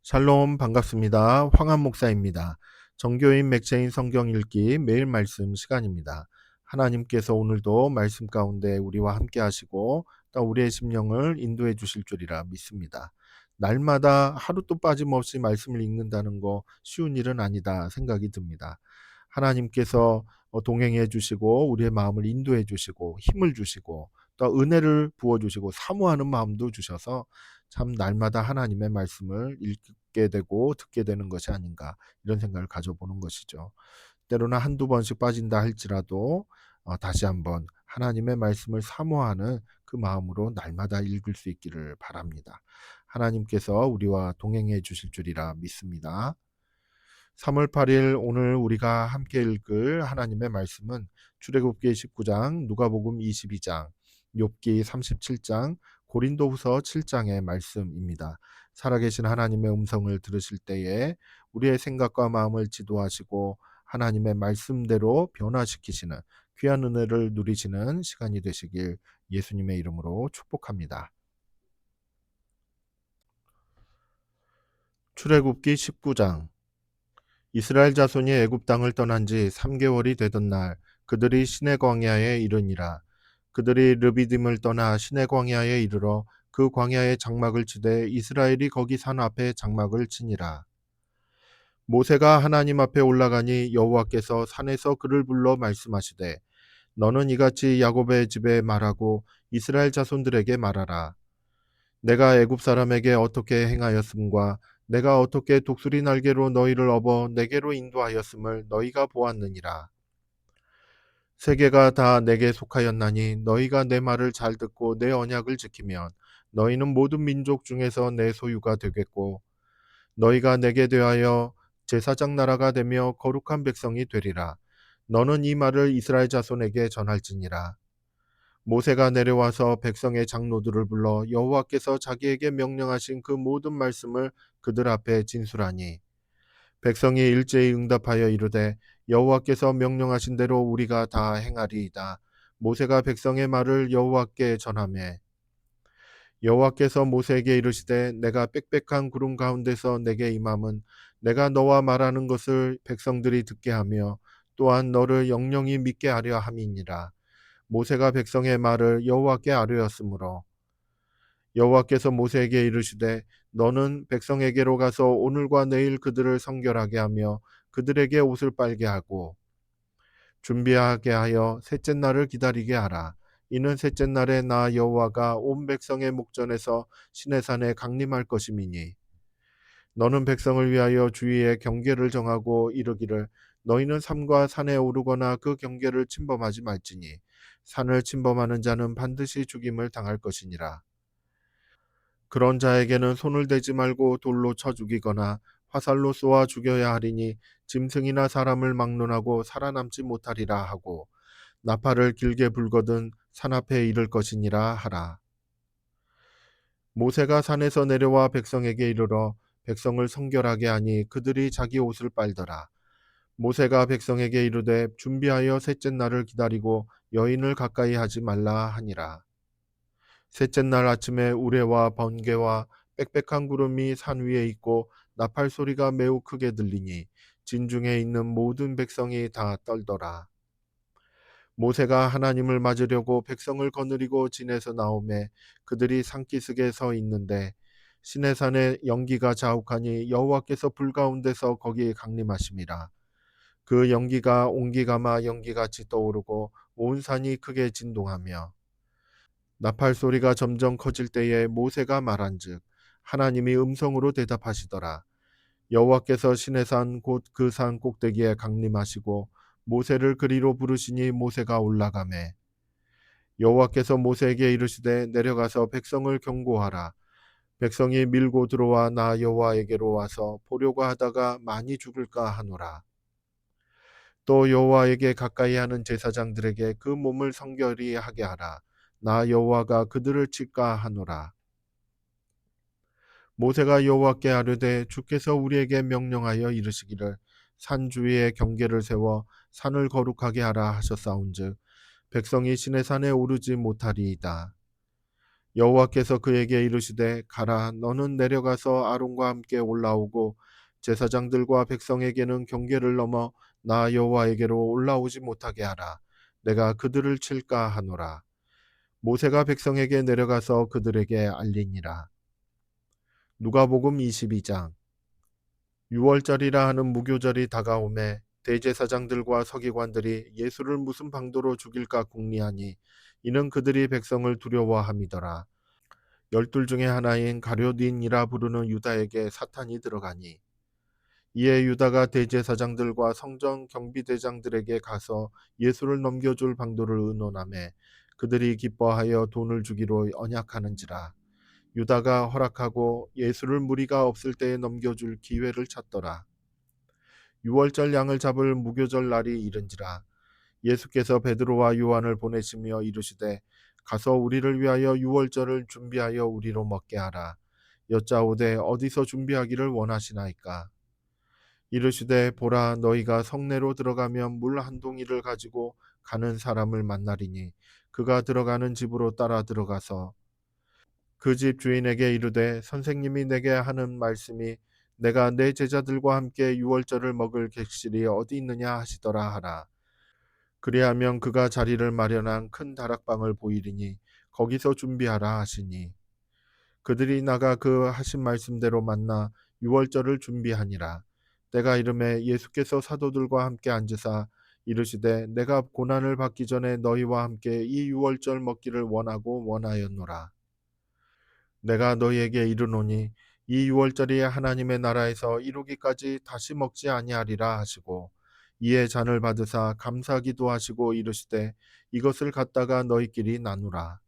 샬롬 반갑습니다. 황한 목사입니다. 정교인 맥체인 성경 읽기 매일 말씀 시간입니다. 하나님께서 오늘도 말씀 가운데 우리와 함께 하시고 또 우리의 심령을 인도해 주실 줄이라 믿습니다. 날마다 하루도 빠짐없이 말씀을 읽는다는 거 쉬운 일은 아니다 생각이 듭니다. 하나님께서 동행해 주시고 우리의 마음을 인도해 주시고 힘을 주시고 또 은혜를 부어 주시고 사모하는 마음도 주셔서 참 날마다 하나님의 말씀을 읽게 되고 듣게 되는 것이 아닌가 이런 생각을 가져보는 것이죠. 때로는 한두 번씩 빠진다 할지라도 다시 한번 하나님의 말씀을 사모하는 그 마음으로 날마다 읽을 수 있기를 바랍니다. 하나님께서 우리와 동행해 주실 줄이라 믿습니다. 3월 8일 오늘 우리가 함께 읽을 하나님의 말씀은 출애굽기 19장, 누가복음 22장, 욥기 37장, 고린도후서 7장의 말씀입니다. 살아계신 하나님의 음성을 들으실 때에 우리의 생각과 마음을 지도하시고 하나님의 말씀대로 변화시키시는 귀한 은혜를 누리시는 시간이 되시길 예수님의 이름으로 축복합니다. 출애굽기 19장. 이스라엘 자손이 애굽 땅을 떠난 지 3개월이 되던 날 그들이 시내 광야에 이르니라. 그들이 르비딤을 떠나 시내 광야에 이르러 그 광야에 장막을 치되 이스라엘이 거기 산 앞에 장막을 치니라. 모세가 하나님 앞에 올라가니 여호와께서 산에서 그를 불러 말씀하시되 너는 이같이 야곱의 집에 말하고 이스라엘 자손들에게 말하라. 내가 애굽 사람에게 어떻게 행하였음과 내가 어떻게 독수리 날개로 너희를 업어 내게로 인도하였음을 너희가 보았느니라. 세계가 다 내게 속하였나니 너희가 내 말을 잘 듣고 내 언약을 지키면 너희는 모든 민족 중에서 내 소유가 되겠고 너희가 내게 대하여 제사장 나라가 되며 거룩한 백성이 되리라. 너는 이 말을 이스라엘 자손에게 전할지니라. 모세가 내려와서 백성의 장로들을 불러 여호와께서 자기에게 명령하신 그 모든 말씀을 그들 앞에 진술하니 백성이 일제히 응답하여 이르되 여호와께서 명령하신 대로 우리가 다 행하리이다. 모세가 백성의 말을 여호와께 전하매 여호와께서 모세에게 이르시되 내가 빽빽한 구름 가운데서 내게 임함은 내가 너와 말하는 것을 백성들이 듣게 하며 또한 너를 영영히 믿게 하려 함이니라. 모세가 백성의 말을 여호와께 아뢰었으므로 여호와께서 모세에게 이르시되 너는 백성에게로 가서 오늘과 내일 그들을 성결하게 하며 그들에게 옷을 빨게 하고 준비하게 하여 셋째 날을 기다리게 하라. 이는 셋째 날에 나 여호와가 온 백성의 목전에서 시내산에 강림할 것임이니 너는 백성을 위하여 주위에 경계를 정하고 이르기를 너희는 삼가 산에 오르거나 그 경계를 침범하지 말지니 산을 침범하는 자는 반드시 죽임을 당할 것이니라. 그런 자에게는 손을 대지 말고 돌로 쳐 죽이거나 화살로 쏘아 죽여야 하리니 짐승이나 사람을 막론하고 살아남지 못하리라 하고 나팔을 길게 불거든 산 앞에 이를 것이니라 하라. 모세가 산에서 내려와 백성에게 이르러 백성을 성결하게 하니 그들이 자기 옷을 빨더라. 모세가 백성에게 이르되 준비하여 셋째 날을 기다리고 여인을 가까이 하지 말라 하니라. 셋째 날 아침에 우레와 번개와 빽빽한 구름이 산 위에 있고 나팔 소리가 매우 크게 들리니 진중에 있는 모든 백성이 다 떨더라. 모세가 하나님을 맞으려고 백성을 거느리고 진에서 나오매 그들이 산기슭에 서 있는데 시내산에 연기가 자욱하니 여호와께서 불 가운데서 거기에 강림하심이라. 그 연기가 옹기가마 연기같이 떠오르고 온 산이 크게 진동하며 나팔 소리가 점점 커질 때에 모세가 말한즉 하나님이 음성으로 대답하시더라. 여호와께서 시내산 곧 그 산 꼭대기에 강림하시고 모세를 그리로 부르시니 모세가 올라가매 여호와께서 모세에게 이르시되 내려가서 백성을 경고하라. 백성이 밀고 들어와 나 여호와에게로 와서 보려고 하다가 많이 죽을까 하노라. 또 여호와에게 가까이 하는 제사장들에게 그 몸을 성결히 하게 하라. 나 여호와가 그들을 칠까 하노라. 모세가 여호와께 아뢰되 주께서 우리에게 명령하여 이르시기를 산 주위에 경계를 세워 산을 거룩하게 하라 하셨사온즉 백성이 시내산에 오르지 못하리이다. 여호와께서 그에게 이르시되 가라 너는 내려가서 아론과 함께 올라오고 제사장들과 백성에게는 경계를 넘어 나 여호와에게로 올라오지 못하게 하라. 내가 그들을 칠까 하노라. 모세가 백성에게 내려가서 그들에게 알리니라. 누가복음 22장. 유월절이라 하는 무교절이 다가오매 대제사장들과 서기관들이 예수를 무슨 방도로 죽일까 궁리하니 이는 그들이 백성을 두려워함이더라. 열둘 중에 하나인 가룟닌이라 부르는 유다에게 사탄이 들어가니 이에 유다가 대제사장들과 성전 경비대장들에게 가서 예수를 넘겨줄 방도를 의논하매 그들이 기뻐하여 돈을 주기로 언약하는지라. 유다가 허락하고 예수를 무리가 없을 때에 넘겨줄 기회를 찾더라. 유월절 양을 잡을 무교절 날이 이른지라. 예수께서 베드로와 요한을 보내시며 이르시되 가서 우리를 위하여 유월절을 준비하여 우리로 먹게 하라. 여짜오되 어디서 준비하기를 원하시나이까. 이르시되 보라 너희가 성내로 들어가면 물 한 동이를 가지고 가는 사람을 만나리니 그가 들어가는 집으로 따라 들어가서 그 집 주인에게 이르되 선생님이 내게 하는 말씀이 내가 내 제자들과 함께 유월절을 먹을 객실이 어디 있느냐 하시더라 하라. 그리하면 그가 자리를 마련한 큰 다락방을 보이리니 거기서 준비하라 하시니 그들이 나가 그 하신 말씀대로 만나 유월절을 준비하니라. 때가 이름에 예수께서 사도들과 함께 앉으사 이르시되 내가 고난을 받기 전에 너희와 함께 이 유월절 먹기를 원하고 원하였노라. 내가 너희에게 이르노니 이 유월절이 하나님의 나라에서 이루기까지 다시 먹지 아니하리라 하시고 이에 잔을 받으사 감사기도 하시고 이르시되 이것을 갖다가 너희끼리 나누라.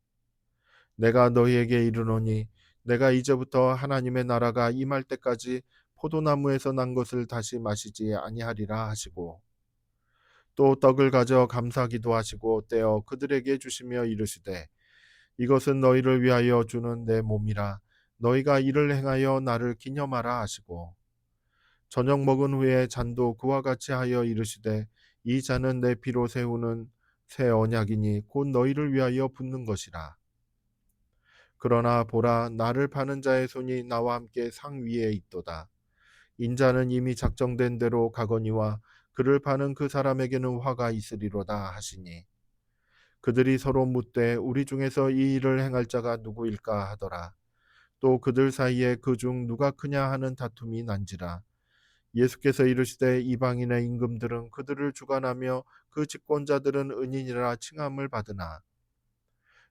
내가 너희에게 이르노니 내가 이제부터 하나님의 나라가 임할 때까지 포도나무에서 난 것을 다시 마시지 아니하리라 하시고 또 떡을 가져 감사기도 하시고 떼어 그들에게 주시며 이르시되 이것은 너희를 위하여 주는 내 몸이라 너희가 이를 행하여 나를 기념하라 하시고 저녁 먹은 후에 잔도 그와 같이 하여 이르시되 이 잔은 내 피로 세우는 새 언약이니 곧 너희를 위하여 붓는 것이라. 그러나 보라 나를 파는 자의 손이 나와 함께 상 위에 있도다. 인자는 이미 작정된 대로 가거니와 그를 파는 그 사람에게는 화가 있으리로다 하시니 그들이 서로 묻되 우리 중에서 이 일을 행할 자가 누구일까 하더라. 또 그들 사이에 그 중 누가 크냐 하는 다툼이 난지라. 예수께서 이르시되 이방인의 임금들은 그들을 주관하며 그 집권자들은 은인이라 칭함을 받으나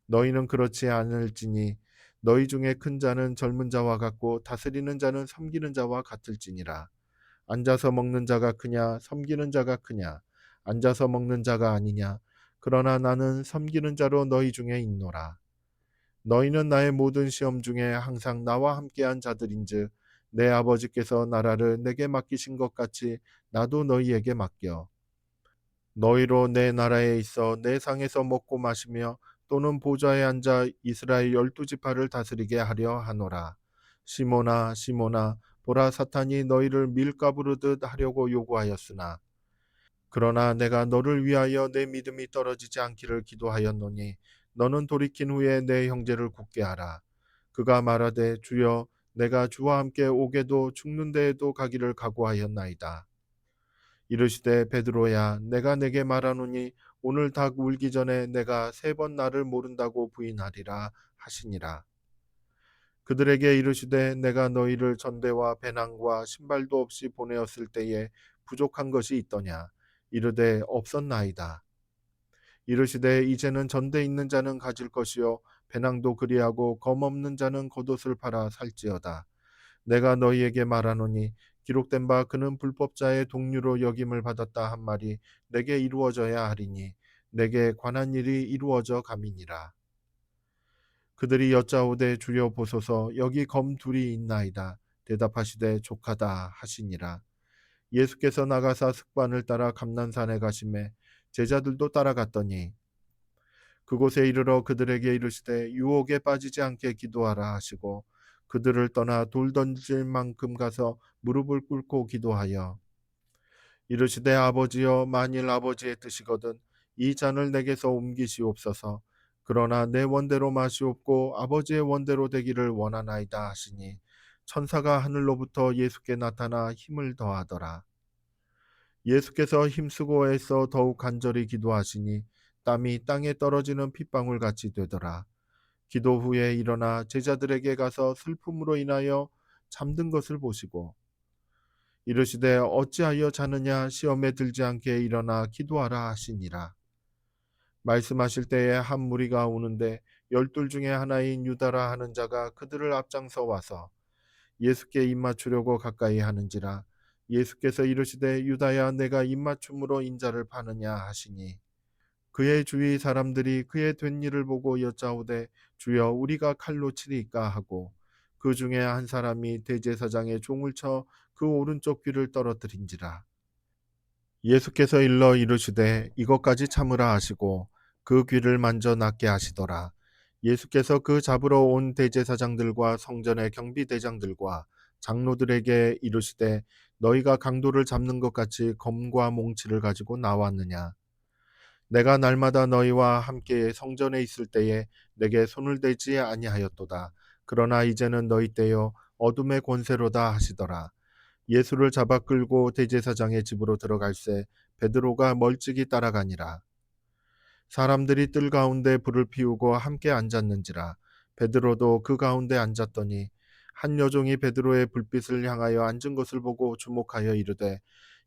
너희는 그렇지 않을지니 너희 중에 큰 자는 젊은 자와 같고 다스리는 자는 섬기는 자와 같을지니라. 앉아서 먹는 자가 크냐 섬기는 자가 크냐 앉아서 먹는 자가 아니냐. 그러나 나는 섬기는 자로 너희 중에 있노라. 너희는 나의 모든 시험 중에 항상 나와 함께한 자들인즉 내 아버지께서 나라를 내게 맡기신 것 같이 나도 너희에게 맡겨 너희로 내 나라에 있어 내 상에서 먹고 마시며 또는 보좌에 앉아 이스라엘 12지파를 다스리게 하려 하노라. 시몬아 시몬아 보라 사탄이 너희를 밀가 부르듯 하려고 요구하였으나 그러나 내가 너를 위하여 내 믿음이 떨어지지 않기를 기도하였노니 너는 돌이킨 후에 내 형제를 굳게 하라. 그가 말하되 주여 내가 주와 함께 오게도 죽는 데에도 가기를 각오하였나이다. 이르시되 베드로야 내가 내게 말하노니 오늘 닭 울기 전에 내가 3번 나를 모른다고 부인하리라 하시니라. 그들에게 이르시되 내가 너희를 전대와 배낭과 신발도 없이 보내었을 때에 부족한 것이 있더냐. 이르되 없었나이다. 이르시되 이제는 전대 있는 자는 가질 것이요 배낭도 그리하고 검 없는 자는 겉옷을 팔아 살지어다. 내가 너희에게 말하노니 기록된 바 그는 불법자의 동류로 여김을 받았다 한 말이 내게 이루어져야 하리니 내게 관한 일이 이루어져 감이니라. 그들이 여짜오되 주여 보소서 여기 검 둘이 있나이다. 대답하시되 족하다 하시니라. 예수께서 나가사 습관을 따라 감난산에 가시매 제자들도 따라갔더니 그곳에 이르러 그들에게 이르시되 유혹에 빠지지 않게 기도하라 하시고 그들을 떠나 돌 던질 만큼 가서 무릎을 꿇고 기도하여 이르시되 아버지여 만일 아버지의 뜻이거든 이 잔을 내게서 옮기시옵소서. 그러나 내 원대로 마시옵고 아버지의 원대로 되기를 원하나이다 하시니 천사가 하늘로부터 예수께 나타나 힘을 더하더라. 예수께서 힘쓰고 애써 더욱 간절히 기도하시니 땀이 땅에 떨어지는 핏방울 같이 되더라. 기도 후에 일어나 제자들에게 가서 슬픔으로 인하여 잠든 것을 보시고 이르시되 어찌하여 자느냐, 시험에 들지 않게 일어나 기도하라 하시니라. 말씀하실 때에 한 무리가 오는데 열둘 중에 하나인 유다라 하는 자가 그들을 앞장서 와서 예수께 입맞추려고 가까이 하는지라. 예수께서 이르시되 유다야, 내가 입맞춤으로 인자를 파느냐 하시니 그의 주위 사람들이 그의 된 일을 보고 여짜오되 주여, 우리가 칼로 치리까 하고 그 중에 한 사람이 대제사장의 종을 쳐 그 오른쪽 귀를 떨어뜨린지라. 예수께서 일러 이르시되 이것까지 참으라 하시고 그 귀를 만져 낫게 하시더라. 예수께서 그 잡으러 온 대제사장들과 성전의 경비대장들과 장로들에게 이르시되 너희가 강도를 잡는 것 같이 검과 몽치를 가지고 나왔느냐. 내가 날마다 너희와 함께 성전에 있을 때에 내게 손을 대지 아니하였도다. 그러나 이제는 너희 때요 어둠의 권세로다 하시더라. 예수를 잡아 끌고 대제사장의 집으로 들어갈새 베드로가 멀찍이 따라가니라. 사람들이 뜰 가운데 불을 피우고 함께 앉았는지라. 베드로도 그 가운데 앉았더니 한 여종이 베드로의 불빛을 향하여 앉은 것을 보고 주목하여 이르되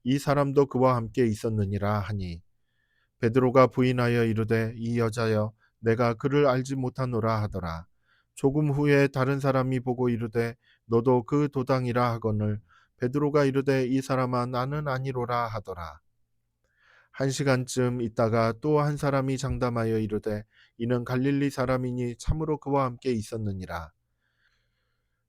이 사람도 그와 함께 있었느니라 하니 베드로가 부인하여 이르되 이 여자여, 내가 그를 알지 못하노라 하더라. 조금 후에 다른 사람이 보고 이르되 너도 그 도당이라 하거늘 베드로가 이르되 이 사람아, 나는 아니로라 하더라. 한 시간쯤 있다가 또 한 사람이 장담하여 이르되 이는 갈릴리 사람이니 참으로 그와 함께 있었느니라.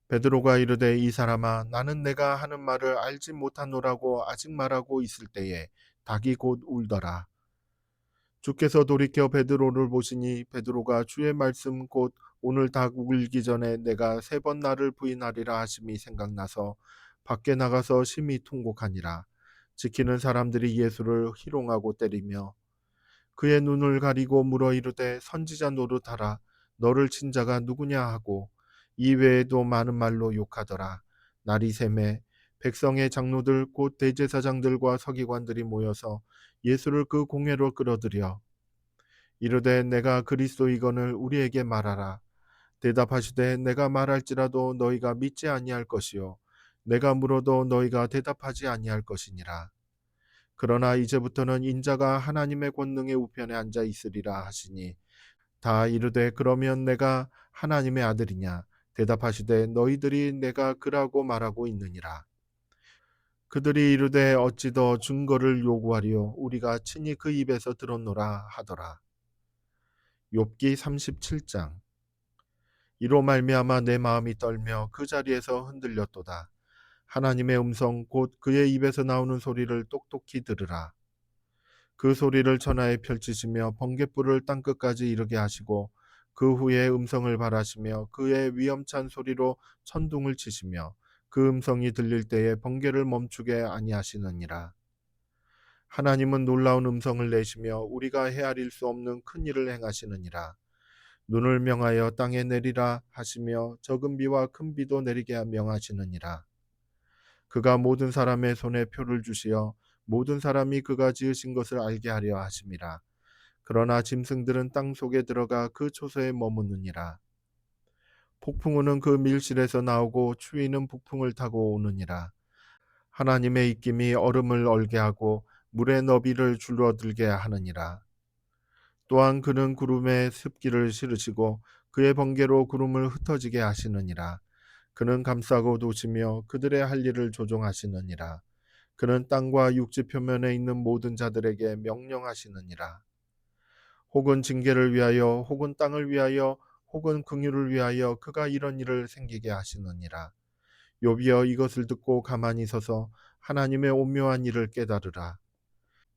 베드로가 이르되 이 사람아, 나는 내가 하는 말을 알지 못하노라고 아직 말하고 있을 때에 닭이 곧 울더라. 주께서 돌이켜 베드로를 보시니 베드로가 주의 말씀 곧 오늘 닭 울기 전에 내가 세 번 나를 부인하리라 하심이 생각나서 밖에 나가서 심히 통곡하니라. 지키는 사람들이 예수를 희롱하고 때리며 그의 눈을 가리고 물어 이르되 선지자 노릇하라, 너를 친 자가 누구냐 하고 이 외에도 많은 말로 욕하더라. 날이 새매 백성의 장로들 곧 대제사장들과 서기관들이 모여서 예수를 그 공회로 끌어들여 이르되 내가 그리스도이거늘 우리에게 말하라. 대답하시되 내가 말할지라도 너희가 믿지 아니할 것이요 내가 물어도 너희가 대답하지 아니할 것이니라. 그러나 이제부터는 인자가 하나님의 권능의 우편에 앉아 있으리라 하시니 다 이르되 그러면 내가 하나님의 아들이냐. 대답하시되 너희들이 내가 그라고 말하고 있느니라. 그들이 이르되 어찌 더 증거를 요구하리요, 우리가 친히 그 입에서 들었노라 하더라. 욥기 37장. 이로 말미암아 내 마음이 떨며 그 자리에서 흔들렸도다. 하나님의 음성 곧 그의 입에서 나오는 소리를 똑똑히 들으라. 그 소리를 천하에 펼치시며 번갯불을 땅끝까지 이르게 하시고 그 후에 음성을 발하시며 그의 위엄찬 소리로 천둥을 치시며 그 음성이 들릴 때에 번개를 멈추게 아니하시느니라. 하나님은 놀라운 음성을 내시며 우리가 헤아릴 수 없는 큰 일을 행하시느니라. 눈을 명하여 땅에 내리라 하시며 적은 비와 큰 비도 내리게 명하시느니라. 그가 모든 사람의 손에 표를 주시어 모든 사람이 그가 지으신 것을 알게 하려 하심이라. 그러나 짐승들은 땅 속에 들어가 그 초소에 머무느니라. 폭풍우는 그 밀실에서 나오고 추위는 북풍을 타고 오느니라. 하나님의 입김이 얼음을 얼게 하고 물의 너비를 줄어들게 하느니라. 또한 그는 구름에 습기를 실으시고 그의 번개로 구름을 흩어지게 하시느니라. 그는 감싸고 도시며 그들의 할 일을 조종하시느니라. 그는 땅과 육지 표면에 있는 모든 자들에게 명령하시느니라. 혹은 징계를 위하여 혹은 땅을 위하여 혹은 긍휼을 위하여 그가 이런 일을 생기게 하시느니라. 욥이여, 이것을 듣고 가만히 서서 하나님의 오묘한 일을 깨달으라.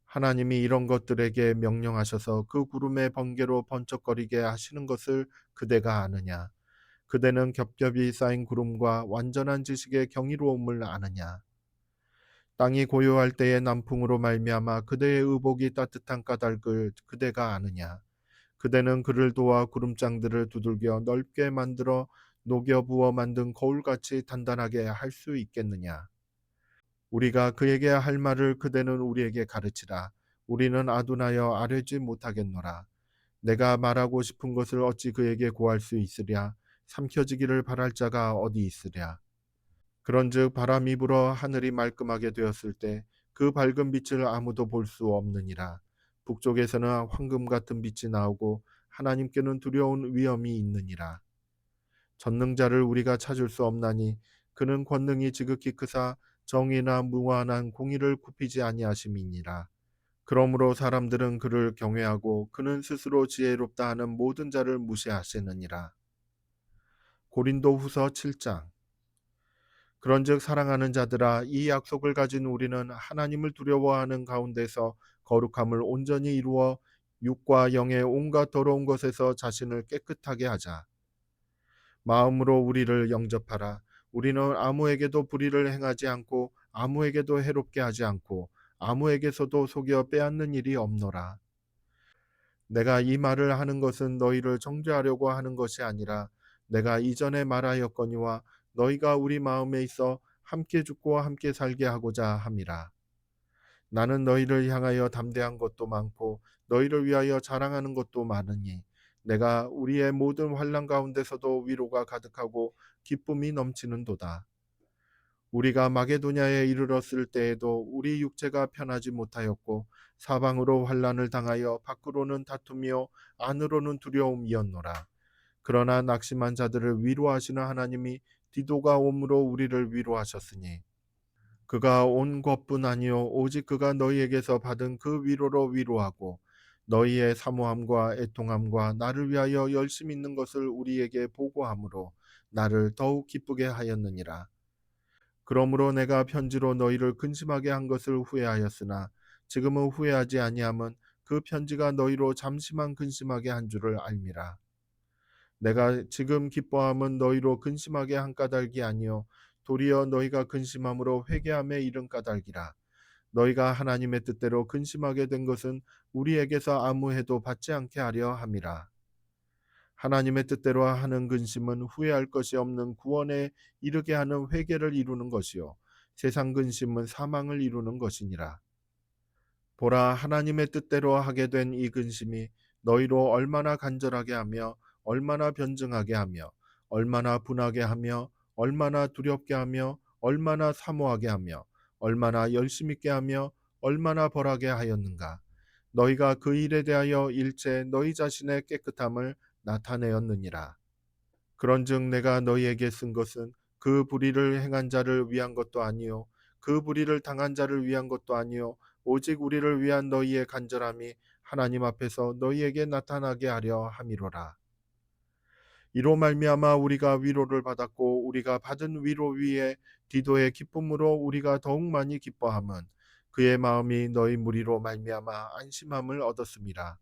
하나님이 이런 것들에게 명령하셔서 그 구름의 번개로 번쩍거리게 하시는 것을 그대가 아느냐. 그대는 겹겹이 쌓인 구름과 완전한 지식의 경이로움을 아느냐. 땅이 고요할 때의 남풍으로 말미암아 그대의 의복이 따뜻한 까닭을 그대가 아느냐. 그대는 그를 도와 구름장들을 두들겨 넓게 만들어 녹여 부어 만든 거울같이 단단하게 할 수 있겠느냐. 우리가 그에게 할 말을 그대는 우리에게 가르치라. 우리는 아둔하여 아뢰지 못하겠노라. 내가 말하고 싶은 것을 어찌 그에게 고할 수 있으랴. 삼켜지기를 바랄 자가 어디 있으랴. 그런즉 바람이 불어 하늘이 말끔하게 되었을 때 그 밝은 빛을 아무도 볼 수 없느니라. 북쪽에서는 황금 같은 빛이 나오고 하나님께는 두려운 위엄이 있느니라. 전능자를 우리가 찾을 수 없나니 그는 권능이 지극히 크사 정의나 무한한 공의를 굽히지 아니하심이니라. 그러므로 사람들은 그를 경외하고 그는 스스로 지혜롭다 하는 모든 자를 무시하시느니라. 고린도후서 7장. 그런즉 사랑하는 자들아, 이 약속을 가진 우리는 하나님을 두려워하는 가운데서 거룩함을 온전히 이루어 육과 영의 온갖 더러운 것에서 자신을 깨끗하게 하자. 마음으로 우리를 영접하라. 우리는 아무에게도 불의를 행하지 않고 아무에게도 해롭게 하지 않고 아무에게서도 속여 빼앗는 일이 없노라. 내가 이 말을 하는 것은 너희를 정죄하려고 하는 것이 아니라 내가 이전에 말하였거니와 너희가 우리 마음에 있어 함께 죽고 함께 살게 하고자 함이라. 나는 너희를 향하여 담대한 것도 많고 너희를 위하여 자랑하는 것도 많으니 내가 우리의 모든 환난 가운데서도 위로가 가득하고 기쁨이 넘치는도다. 우리가 마게도냐에 이르렀을 때에도 우리 육체가 편하지 못하였고 사방으로 환난을 당하여 밖으로는 다툼이요 안으로는 두려움이었노라. 그러나 낙심한 자들을 위로하시는 하나님이 디도가 옴으로 우리를 위로하셨으니 그가 온 것뿐 아니요 오직 그가 너희에게서 받은 그 위로로 위로하고 너희의 사모함과 애통함과 나를 위하여 열심 있는 것을 우리에게 보고함으로 나를 더욱 기쁘게 하였느니라. 그러므로 내가 편지로 너희를 근심하게 한 것을 후회하였으나 지금은 후회하지 아니함은 그 편지가 너희로 잠시만 근심하게 한 줄을 알미라. 내가 지금 기뻐함은 너희로 근심하게 한 까닭이 아니요 도리어 너희가 근심함으로 회개함에 이른 까닭이라. 너희가 하나님의 뜻대로 근심하게 된 것은 우리에게서 아무 해도 받지 않게 하려 함이라. 하나님의 뜻대로 하는 근심은 후회할 것이 없는 구원에 이르게 하는 회개를 이루는 것이요 세상 근심은 사망을 이루는 것이니라. 보라, 하나님의 뜻대로 하게 된 이 근심이 너희로 얼마나 간절하게 하며 얼마나 변증하게 하며 얼마나 분하게 하며 얼마나 두렵게 하며 얼마나 사모하게 하며 얼마나 열심 있게 하며 얼마나 벌하게 하였는가. 너희가 그 일에 대하여 일체 너희 자신의 깨끗함을 나타내었느니라. 그런즉 내가 너희에게 쓴 것은 그 불의를 행한 자를 위한 것도 아니요 그 불의를 당한 자를 위한 것도 아니요 오직 우리를 위한 너희의 간절함이 하나님 앞에서 너희에게 나타나게 하려 함이로라. 이로 말미암아 우리가 위로를 받았고 우리가 받은 위로 위에 디도의 기쁨으로 우리가 더욱 많이 기뻐함은 그의 마음이 너희 무리로 말미암아 안심함을 얻었음이라.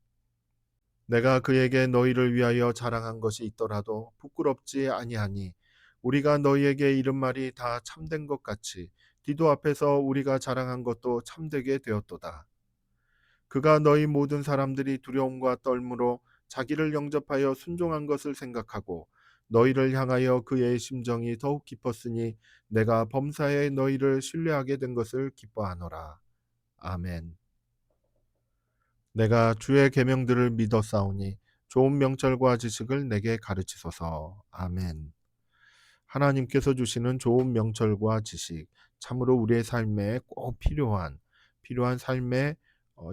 내가 그에게 너희를 위하여 자랑한 것이 있더라도 부끄럽지 아니하니 우리가 너희에게 이른 말이 다 참된 것 같이 디도 앞에서 우리가 자랑한 것도 참되게 되었도다. 그가 너희 모든 사람들이 두려움과 떨므로 자기를 영접하여 순종한 것을 생각하고 너희를 향하여 그의 심정이 더욱 깊었으니 내가 범사에 너희를 신뢰하게 된 것을 기뻐하노라. 아멘. 내가 주의 계명들을 믿어 싸우니 좋은 명철과 지식을 내게 가르치소서. 아멘. 하나님께서 주시는 좋은 명철과 지식, 참으로 우리의 삶에 꼭 필요한 삶의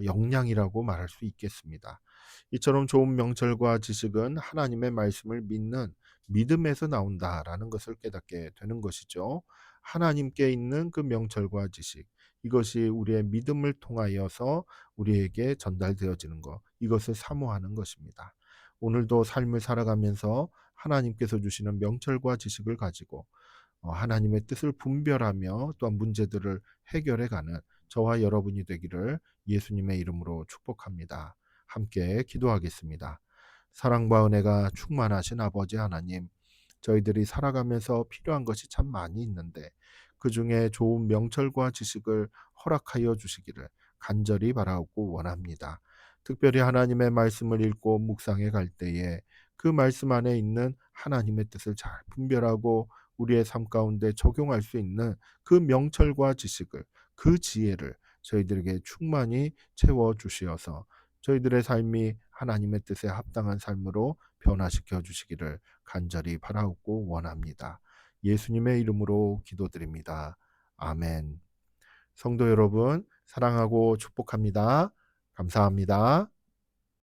역량이라고 말할 수 있겠습니다. 이처럼 좋은 명철과 지식은 하나님의 말씀을 믿는 믿음에서 나온다라는 것을 깨닫게 되는 것이죠. 하나님께 있는 그 명철과 지식, 이것이 우리의 믿음을 통하여서 우리에게 전달되어지는 것, 이것을 사모하는 것입니다. 오늘도 삶을 살아가면서 하나님께서 주시는 명철과 지식을 가지고 하나님의 뜻을 분별하며 또한 문제들을 해결해가는 저와 여러분이 되기를 예수님의 이름으로 축복합니다. 함께 기도하겠습니다. 사랑과 은혜가 충만하신 아버지 하나님, 저희들이 살아가면서 필요한 것이 참 많이 있는데 그 중에 좋은 명철과 지식을 허락하여 주시기를 간절히 바라고 원합니다. 특별히 하나님의 말씀을 읽고 묵상해 갈 때에 그 말씀 안에 있는 하나님의 뜻을 잘 분별하고 우리의 삶 가운데 적용할 수 있는 그 명철과 지식을, 그 지혜를 저희들에게 충만히 채워 주시어서 저희들의 삶이 하나님의 뜻에 합당한 삶으로 변화시켜 주시기를 간절히 바라옵고 원합니다. 예수님의 이름으로 기도드립니다. 아멘. 성도 여러분, 사랑하고 축복합니다. 감사합니다.